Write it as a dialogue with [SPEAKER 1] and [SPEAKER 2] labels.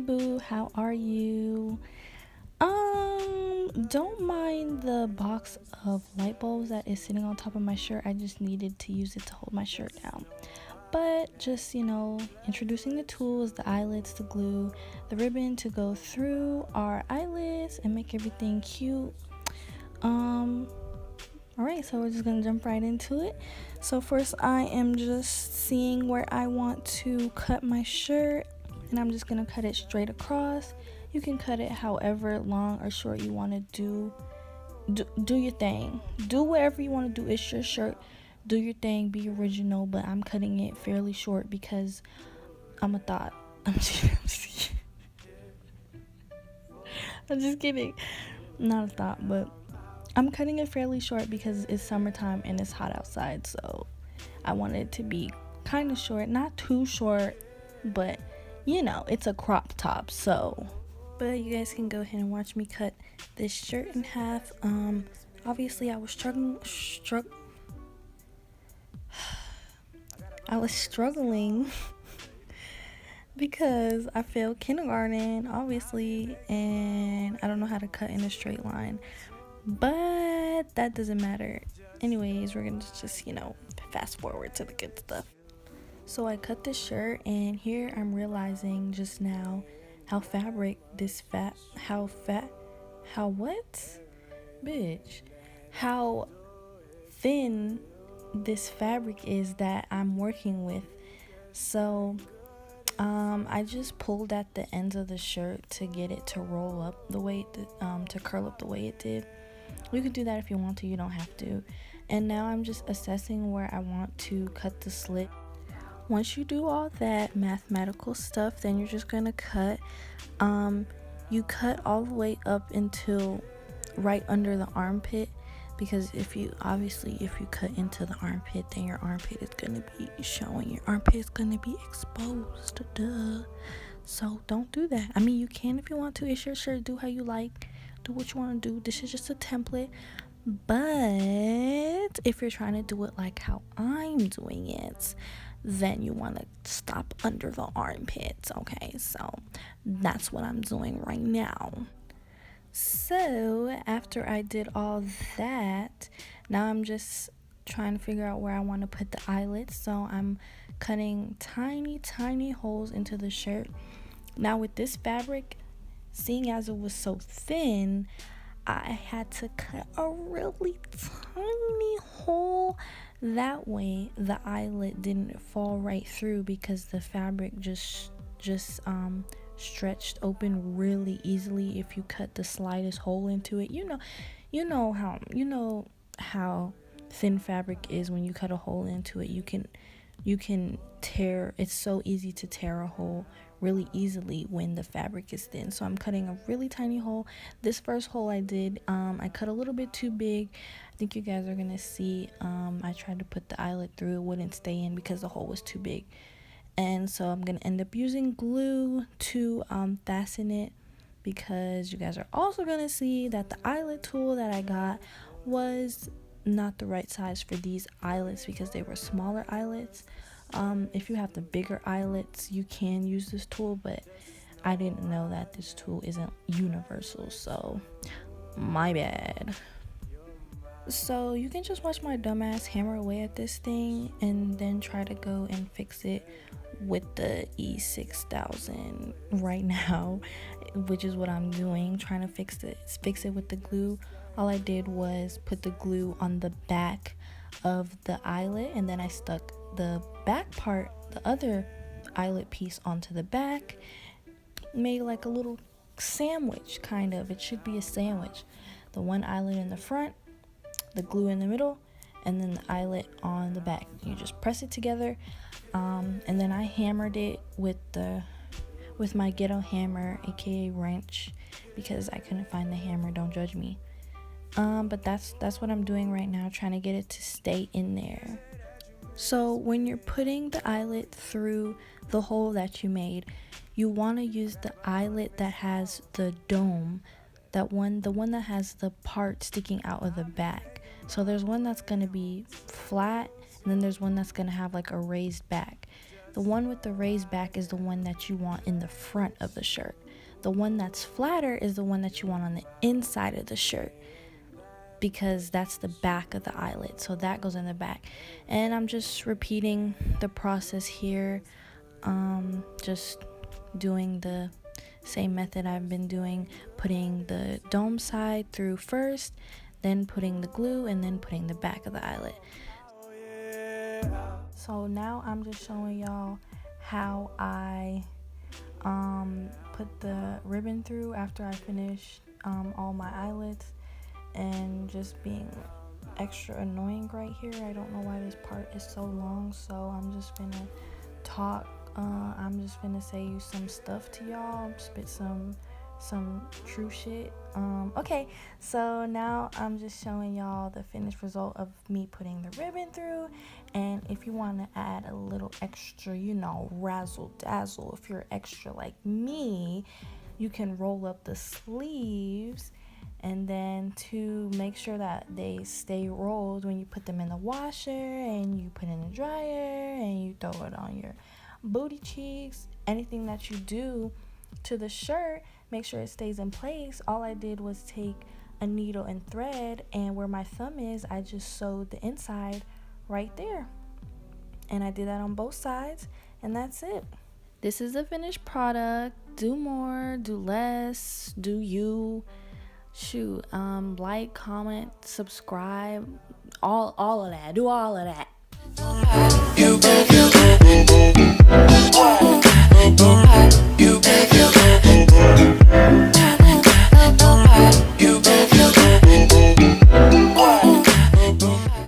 [SPEAKER 1] boo, how are you? Don't mind the box of light bulbs that is sitting on top of my shirt. I just needed to use it to hold my shirt down. But just, introducing the tools, the eyelets, the glue, the ribbon to go through our eyelids and make everything cute. Alright, so we're just gonna jump right into it. So first I am just seeing where I want to cut my shirt, and I'm just gonna cut it straight across. You can cut it however long or short you want to do your thing. Do whatever you want to do. It's your shirt. Do your thing, be original, but I'm cutting it fairly short because I'm a thought. I'm just kidding. Not a thought, but I'm cutting it fairly short because it's summertime and it's hot outside, so I want it to be kind of short, not too short, but it's a crop top, so. But you guys can go ahead and watch me cut this shirt in half. Obviously I was struggling because I failed kindergarten, obviously, and I don't know how to cut in a straight line. But that doesn't matter. Anyways, we're gonna just, fast forward to the good stuff. So I cut this shirt, and here I'm realizing just now how thin this fabric is that I'm working with. So I just pulled at the ends of the shirt to get it to roll up the way to curl up the way it did. You can do that if you want to, you don't have to. And now I'm just assessing where I want to cut the slit. Once you do all that mathematical stuff, then you're just gonna cut. You cut all the way up until right under the armpit, because if you cut into the armpit, then your armpit is gonna be showing. Your armpit is gonna be exposed. Duh. So don't do that. I mean, you can if you want to. It's your shirt. Do how you like. Do what you want to do. This is just a template. But if you're trying to do it like how I'm doing it, then you want to stop under the armpits. Okay, so that's what I'm doing right now. So after I did all that, now I'm just trying to figure out where I want to put the eyelets. So I'm cutting tiny holes into the shirt. Now with this fabric, seeing as it was so thin, I had to cut a really tiny hole. That way the eyelet didn't fall right through, because the fabric just stretched open really easily if you cut the slightest hole into it. You know how thin fabric is. When you cut a hole into it, you can tear. It's so easy to tear a hole really easily when the fabric is thin. So I'm cutting a really tiny hole. This first hole I did, I cut a little bit too big. I think you guys are gonna see. I tried to put the eyelet through, it wouldn't stay in because the hole was too big. And so I'm gonna end up using glue to fasten it, because you guys are also gonna see that the eyelet tool that I got was not the right size for these eyelets, because they were smaller eyelets. If you have the bigger eyelets, you can use this tool, but I didn't know that this tool isn't universal, so my bad. So you can just watch my dumbass hammer away at this thing and then try to go and fix it with the E6000 right now, which is what I'm doing, trying to fix it with the glue. All I did was put the glue on the back of the eyelet, and then I stuck the back part, the other eyelet piece, onto the back. Made like a little sandwich, kind of. It should be a sandwich. The one eyelet in the front, the glue in the middle, and then the eyelet on the back. You just press it together, and then I hammered it with my ghetto hammer, aka wrench, because I couldn't find the hammer. Don't judge me. But that's what I'm doing right now, trying to get it to stay in there. So when you're putting the eyelet through the hole that you made, you want to use the eyelet that has the dome, the one that has the part sticking out of the back. So there's one that's going to be flat, and then there's one that's going to have like a raised back. The one with the raised back is the one that you want in the front of the shirt. The one that's flatter is the one that you want on the inside of the shirt, because that's the back of the eyelid, so that goes in the back. And I'm just repeating the process here, just doing the same method I've been doing, putting the dome side through first, then putting the glue, and then putting the back of the eyelid. So now I'm just showing y'all how I put the ribbon through after I finish all my eyelets, and just being extra annoying right here. I don't know why this part is so long, so I'm just gonna talk. I'm just gonna say you some stuff to y'all, spit some true shit. Okay, so now I'm just showing y'all the finished result of me putting the ribbon through. And if you want to add a little extra, you know, razzle dazzle, if you're extra like me, you can roll up the sleeves, and then to make sure that they stay rolled when you put them in the washer and you put in the dryer and you throw it on your booty cheeks, anything that you do to the shirt, make sure it stays in place. All I did was take a needle and thread, and where my thumb is, I just sewed the inside right there. And I did that on both sides, and that's it. This is the finished product. Do more, do less, do you. Shoot, like, comment, subscribe, all of that. Do all of that. You